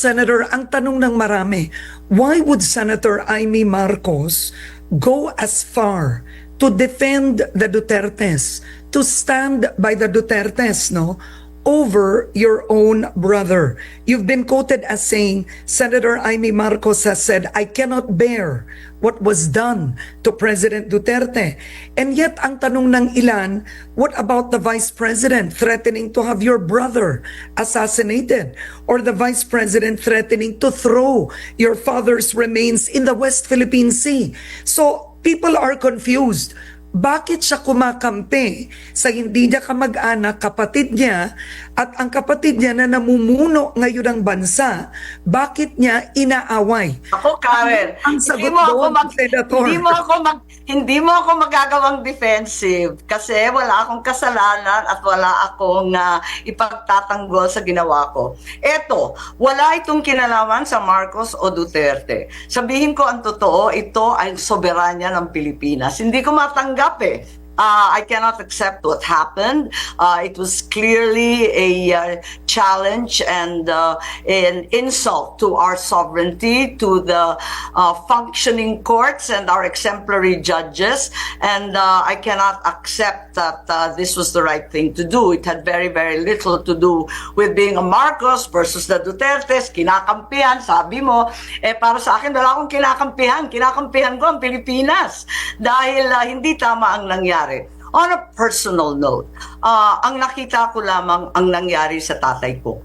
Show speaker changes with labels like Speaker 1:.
Speaker 1: Senator, ang tanong ng marami, why would Senator Amy Marcos go as far to defend the Dutertes, to stand by the Dutertes, no, over your own brother? You've been quoted as saying, Senator Amy Marcos has said, I cannot bear what was done to President Duterte. And yet, ang tanong ng ilan, what about the Vice President threatening to have your brother assassinated? Or the Vice President threatening to throw your father's remains in the West Philippine Sea? So, people are confused. Bakit siya kumakampi sa hindi niya kamag-anak, kapatid niya, at ang kapatid niya na namumuno ngayon ng bansa, bakit niya inaaway?
Speaker 2: Ako, Karen,
Speaker 1: Ang sagot doon, Senator.
Speaker 2: hindi mo ako magagawang defensive kasi wala akong kasalanan at wala akong ipagtatanggol sa ginawa ko. Eto, wala itong kinalaman sa Marcos o Duterte. Sabihin ko ang totoo, ito ay soberanya ng Pilipinas. Hindi ko matanggap I cannot accept what happened. It was clearly a challenge and an insult to our sovereignty, to the functioning courts and our exemplary judges. And I cannot accept that this was the right thing to do. It had very, very little to do with being a Marcos versus the Dutertes. Kinakampihan, sabi mo. Para sa akin, wala akong kinakampihan. Kinakampihan ko ang Pilipinas. Dahil hindi tama ang nangyari. On a personal note, ang nakita ko lamang ang nangyari sa tatay ko.